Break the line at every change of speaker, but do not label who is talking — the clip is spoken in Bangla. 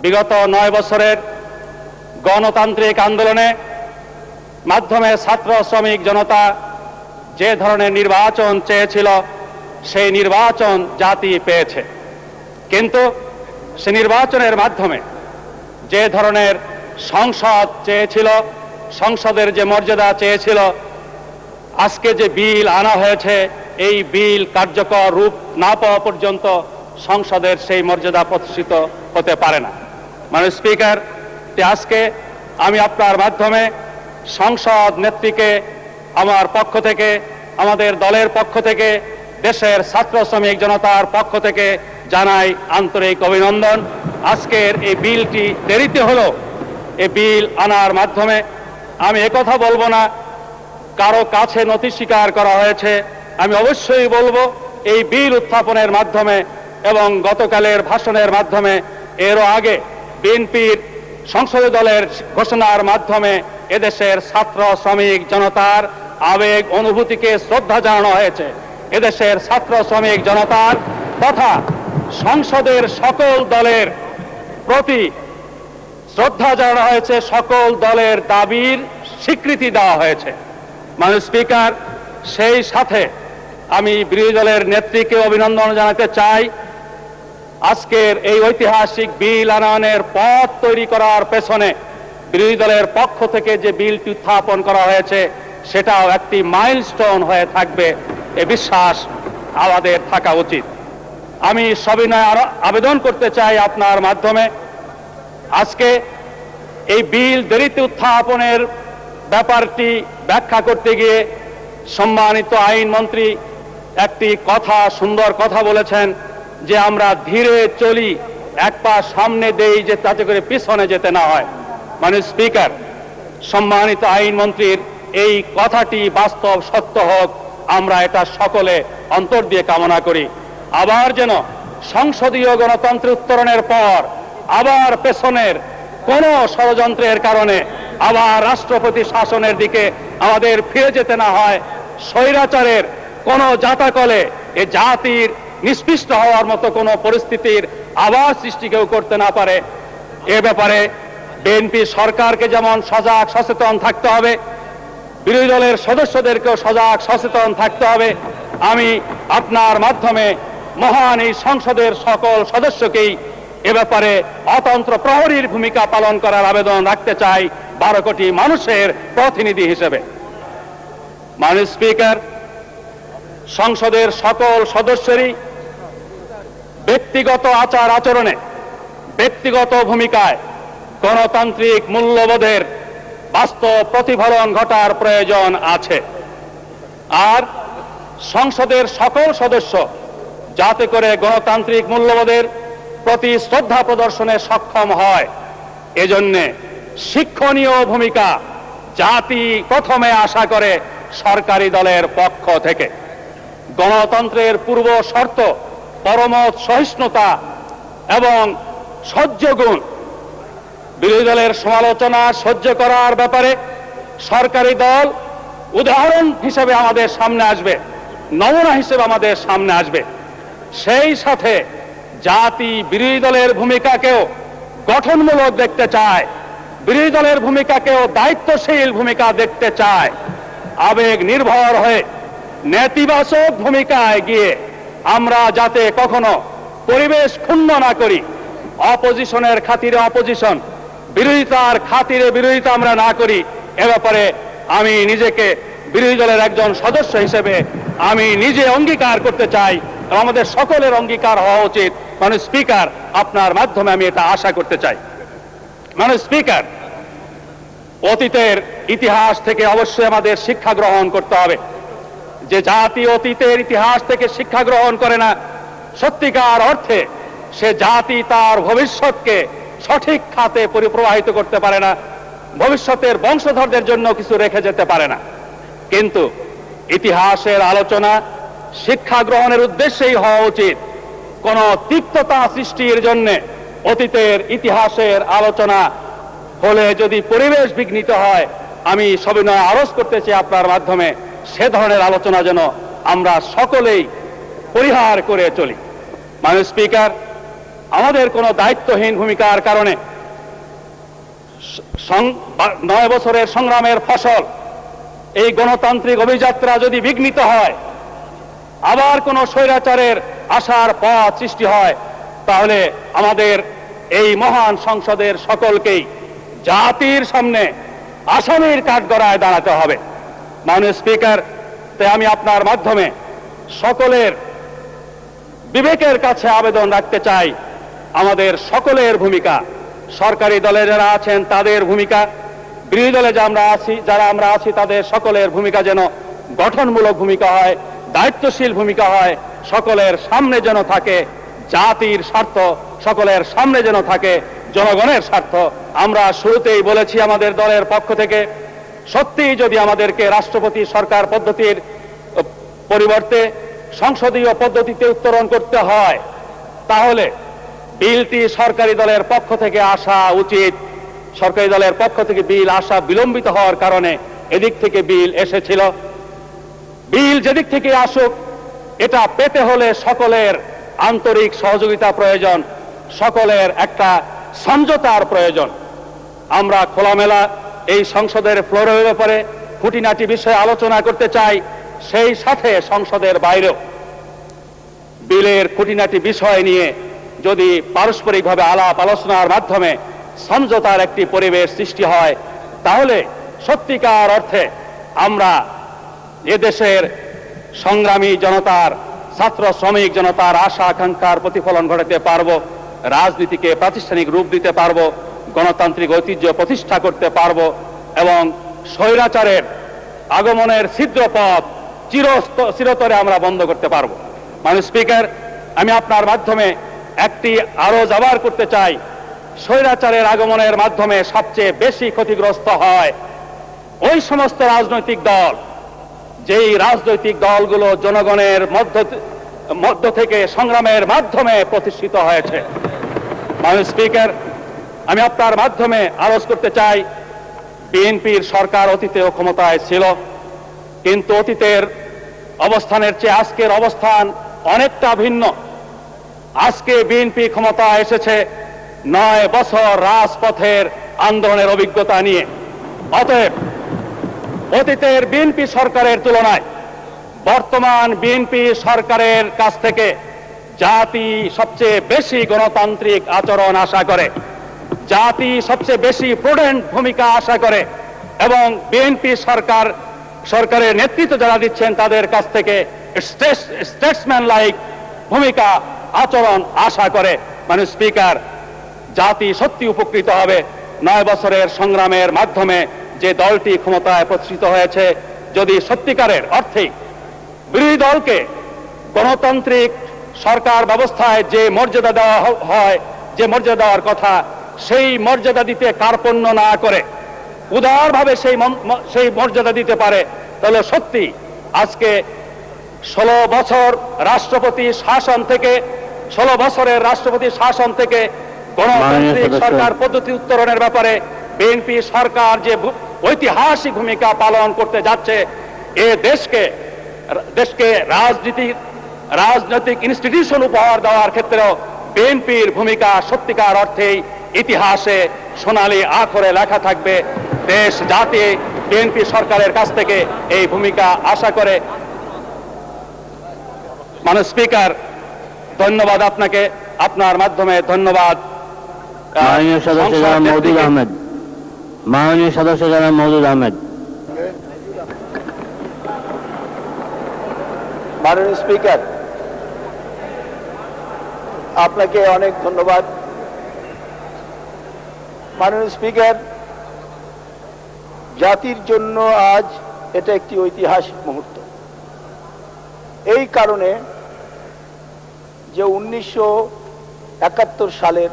বিগত 9 বছরের গণতান্ত্রিক আন্দোলনে মাধ্যমে ছাত্র শ্রমিক জনতা যে ধরনের নির্বাচন চেয়েছিল সেই নির্বাচন জাতি পেয়েছে, কিন্তু সে নির্বাচনের মাধ্যমে যে ধরনের সংসদ চেয়েছিল, সংসদের যে মর্যাদা চেয়েছিল, আজকে যে বিল আনা হয়েছে এই বিল কার্যকর রূপ না পাওয়া পর্যন্ত সংসদের সেই মর্যাদা প্রতিষ্ঠিত হতে পারে না। মাননীয় স্পিকার, আজকে আমি আপনার মাধ্যমে সংসদ নেত্রীকে আমার পক্ষ থেকে, আমাদের দলের পক্ষ থেকে, দেশের ছাত্র শ্রমিক জনতার পক্ষ থেকে জানাই আন্তরিক অভিনন্দন। আজকের এই বিলটি দেরিতে হলো, এই বিল আনার মাধ্যমে আমি একথা বলবো না কারো কাছে নথি স্বীকার করা হয়েছে, আমি অবশ্যই বলবো এই বিল উত্থাপনের মাধ্যমে এবং গতকালের ভাষণের মাধ্যমে, এরও আগে বিএনপির সংসদীয় দলের ঘোষণার মাধ্যমে এদেশের ছাত্র শ্রমিক জনতার আবেগ অনুভূতিকে শ্রদ্ধা জানানো হয়েছে। এদেশের ছাত্র শ্রমিক জনতার তথা সংসদের সকল দলের প্রতি শ্রদ্ধা জানানো হয়েছে, সকল দলের দাবির স্বীকৃতি দেওয়া হয়েছে। মাননীয় স্পিকার, সেই সাথে আমি বিরোধী দলের নেত্রীকে অভিনন্দন জানাতে চাই। আজকের এই ঐতিহাসিক বিল আনয়নের পথ তৈরি করার পেছনে বিরোধী দলের পক্ষ থেকে যে বিলটি উত্থাপন করা হয়েছে সেটাও একটি মাইলস্টোন হয়ে থাকবে, এ বিশ্বাস আমাদের থাকা উচিত। আমি সবিনয় আবেদন করতে চাই আপনার মাধ্যমে, আজকে এই বিল দেরিতে উত্থাপনের ব্যাপারটি ব্যাখ্যা করতে গিয়ে সম্মানিত আইনমন্ত্রী একটি কথা, সুন্দর কথা বলেছেন যে আমরা ধীরে চলি, এক পা সামনে দেই যে তাতে করে পিছনে যেতে না হয়। মাননীয় স্পিকার, সম্মানিত আইনমন্ত্রীর এই কথাটি বাস্তব সত্য হোক, আমরা এটা সকলে অন্তর দিয়ে কামনা করি। আবার যেন সংসদীয় গণতন্ত্র উত্তরণের পর আবার পেছনের কোন ষড়যন্ত্রের কারণে আবার রাষ্ট্রপতি শাসনের দিকে আমাদের ফিরে যেতে না হয়, স্বৈরাচারের কোন জাতাকলে এ জাতির নিষ্পৃষ্ট হওয়ার মতো কোনো পরিস্থিতির আবার সৃষ্টি কেউ করতে না পারে। এ ব্যাপারে বিএনপি সরকারকে যেমন সজাগ সচেতন থাকতে হবে, বিরোধী দলের সদস্যদেরকেও সজাগ সচেতন থাকতে হবে। আমি আপনার মাধ্যমে মহান এই সংসদের সকল সদস্যকেই এ ব্যাপারে অতন্ত্র প্রহরীর ভূমিকা পালন করার আবেদন রাখতে চাই 12 কোটি মানুষের প্রতিনিধি হিসেবে। মাননীয় স্পিকার, সংসদের সকল সদস্যেরই ব্যক্তিগত আচার আচরণে, ব্যক্তিগত ভূমিকায় গণতান্ত্রিক মূল্যবোধের বাস্তব প্রতিফলন ঘটার প্রয়োজন আছে। আর সংসদের সকল সদস্য যাতে করে গণতান্ত্রিক মূল্যবোধের প্রতি শ্রদ্ধা প্রদর্শনে সক্ষম হয়, এজন্যে শিক্ষণীয় ভূমিকা জাতি প্রথমে আশা করে সরকারি দলের পক্ষ থেকে। গণতন্ত্রের পূর্ব শর্ত পরমত সহিষ্ণুতা এবং সহ্যগুণ। বিরোধী দলের সমালোচনা সহ্য করার ব্যাপারে সরকারি দল উদাহরণ হিসেবে আমাদের সামনে আসবে, নমুনা হিসেবে আমাদের সামনে আসবে। সেই সাথে জাতি বিরোধী দলের ভূমিকাকেও গঠনমূলক দেখতে চায়, বিরোধী দলের ভূমিকাকেও দায়িত্বশীল ভূমিকা দেখতে চায়। আবেগ নির্ভর হয়ে নেতিবাচক ভূমিকায় গিয়ে আমরা যাতে কখনো পরিবেশ ক্ষুণ্ণ না করি, অপোজিশনের খাতিরে অপোজিশন, বিরোধিতার খাতিরে বিরোধিতা আমরা না করি, এ ব্যাপারে আমি নিজেকে বিরোধী দলের একজন সদস্য হিসেবে আমি নিজে অঙ্গীকার করতে চাই এবং আমাদের সকলের অঙ্গীকার হওয়া উচিত। মাননীয় স্পিকার, আপনার মাধ্যমে আমি এটা আশা করতে চাই। মাননীয় স্পিকার, অতীতের ইতিহাস থেকে অবশ্যই আমাদের শিক্ষা গ্রহণ করতে হবে। যে জাতি অতীতের ইতিহাস থেকে শিক্ষা গ্রহণ করে না, সত্যিকার অর্থে সে জাতি তার ভবিষ্যৎকে সঠিক খাতে পরিপ্রবাহিত করতে পারে না, ভবিষ্যতের বংশধরদের জন্য কিছু রেখে যেতে পারে না। কিন্তু ইতিহাসের আলোচনা শিক্ষা গ্রহণের উদ্দেশ্যেই হওয়া উচিত। কোন তিক্ততা সৃষ্টির জন্য অতীতের ইতিহাসের আলোচনা হলে যদি পরিবেশ বিঘ্নিত হয়, আমি সবিনয় আরজ করতে চাই আপনার মাধ্যমে সে ধরনের আলোচনা যেন আমরা সকলেই পরিহার করে চলি। মাননীয় স্পিকার, আমাদের কোনো দায়িত্বহীন ভূমিকার কারণে 9 বছরের সংগ্রামের ফসল এই গণতান্ত্রিক অভিযাত্রা যদি বিঘ্নিত হয়, আবার কোনো স্বৈরাচারের আশার পথ সৃষ্টি হয়, তাহলে আমাদের এই মহান সংসদের সকলকেই জাতির সামনে আসামির কাঠগড়ায় দাঁড়াতে হবে। মাননীয় স্পিকার, তাই আমি আপনার মাধ্যমে সকলের বিবেকের কাছে আবেদন রাখতে চাই, আমাদের সকলের ভূমিকা, সরকারি দলে যারা আছেন তাদের ভূমিকা, বিরোধী দলে যারা আমরা আছি তাদের সকলের ভূমিকা যেন গঠনমূলক ভূমিকা হয়, দায়িত্বশীল ভূমিকা হয়, সকলের সামনে যেন থাকে জাতির স্বার্থ, সকলের সামনে যেন থাকে জনগণের স্বার্থ। আমরা শুরুতেই বলেছি আমাদের দলের পক্ষ থেকে, সত্যিই যদি আমাদেরকে রাষ্ট্রপতি সরকার পদ্ধতির পরিবর্তে সংসদীয় পদ্ধতিতে উত্তরণ করতে হয়, তাহলে বিলটি সরকারি দলের পক্ষ থেকে আসা উচিত। সরকারি দলের পক্ষ থেকে বিল আসা বিলম্বিত হওয়ার কারণে এদিক থেকে বিল এসেছিল। বিল যেদিক থেকে আসুক, এটা পেতে হলে সকলের আন্তরিক সহযোগিতা প্রয়োজন, সকলের একটা সমঝোতার প্রয়োজন। আমরা খোলামেলা এই সংসদের ফ্লোরের ব্যাপারে খুঁটিনাটি বিষয়ে আলোচনা করতে চাই, সেই সাথে সংসদের বাইরেও বিলের খুঁটিনাটি বিষয় নিয়ে যদি পারস্পরিকভাবে আলাপ আলোচনার মাধ্যমে সমঝোতার একটি পরিবেশ সৃষ্টি হয়, তাহলে সত্যিকার অর্থে আমরা এদেশের সংগ্রামী জনতার, ছাত্র শ্রমিক জনতার আশা আকাঙ্ক্ষার প্রতিফলন ঘটাতে পারবো, রাজনীতিকে প্রাতিষ্ঠানিক রূপ দিতে পারবো, গণতান্ত্রিক ঐতিহ্য প্রতিষ্ঠা করতে পারবো এবং স্বৈরাচারের আগমনের ছিদ্র পথ চিরতরে আমরা বন্ধ করতে পারবো। মাননীয় স্পিকার, আমি আপনার মাধ্যমে একটি আরো জবাব করতে চাই, স্বৈরাচারের আগমনের মাধ্যমে সবচেয়ে বেশি ক্ষতিগ্রস্ত হয় ওই সমস্ত রাজনৈতিক দল, যেই রাজনৈতিক দলগুলো জনগণের মধ্য থেকে সংগ্রামের মাধ্যমে প্রতিষ্ঠিত হয়েছে। মাননীয় স্পিকার, আমি আপনার মাধ্যমে আরজ করতে চাই, বিএনপির সরকার অতীতেও ক্ষমতায় ছিল, কিন্তু অতীতের অবস্থানের চেয়ে আজকের অবস্থান অনেকটা ভিন্ন। আজকে বিএনপি ক্ষমতায় এসেছে 9 বছর রাজপথের আন্দোলনের অভিজ্ঞতা নিয়ে। অতএব অতীতের বিএনপি সরকারের তুলনায় বর্তমান বিএনপি সরকারের কাছ থেকে জাতি সবচেয়ে বেশি গণতান্ত্রিক আচরণ আশা করে, জাতি সবচেয়ে বেশি প্রুডেন্ট ভূমিকা আশা করে এবং বিএনপি সরকারের নেতৃত্ব যারা দিচ্ছেন তাদের কাছ থেকে স্টেটসম্যান লাইক ভূমিকা আচরণ আশা করে। মাননীয় স্পিকার, জাতি সত্যি উপকৃত হবে 9 বছরের সংগ্রামের মাধ্যমে যে দলটি ক্ষমতায় প্রতিষ্ঠিত হয়েছে, যদি সত্যিকারের অর্থে বিরোধী দলকে গণতান্ত্রিক সরকার ব্যবস্থায় যে মর্যাদা দেওয়া হয়, যে মর্যাদা দেওয়ার কথা, সেই মর্যাদা দিতে কার্পণ্য না করে উদারভাবে সেই মর্যাদা দিতে পারে, তাহলে সত্যি আজকে 16 বছর রাষ্ট্রপতি শাসন থেকে 16 বছরের রাষ্ট্রপতি শাসন থেকে গণতান্ত্রিক সরকার পদ্ধতি উত্তরণের ব্যাপারে বিএনপি সরকার যে ঐতিহাসিক ভূমিকা পালন করতে যাচ্ছে, এ দেশকে রাজনৈতিক ইনস্টিটিউশন উপহার দেওয়ার ক্ষেত্রেও বিএনপির ভূমিকা সত্যিকার অর্থেই ইতিহাসে সোনালী আখরে লেখা থাকবে। দেশ জাতি বিএনপি সরকারের কাছ থেকে এই ভূমিকা আশা করে। মাননীয় স্পিকার, ধন্যবাদ আপনাকে, আপনার মাধ্যমে ধন্যবাদ
মাননীয় সদস্য জনাব মওদুদ আহমেদ। মাননীয় সদস্য জনাব মওদুদ আহমেদ।
মাননীয় স্পিকার, আপনাকে অনেক ধন্যবাদ। মাননীয় স্পিকার, জাতির জন্য আজ এটা একটি ঐতিহাসিক মুহূর্ত। এই কারণে যে 1971 সালের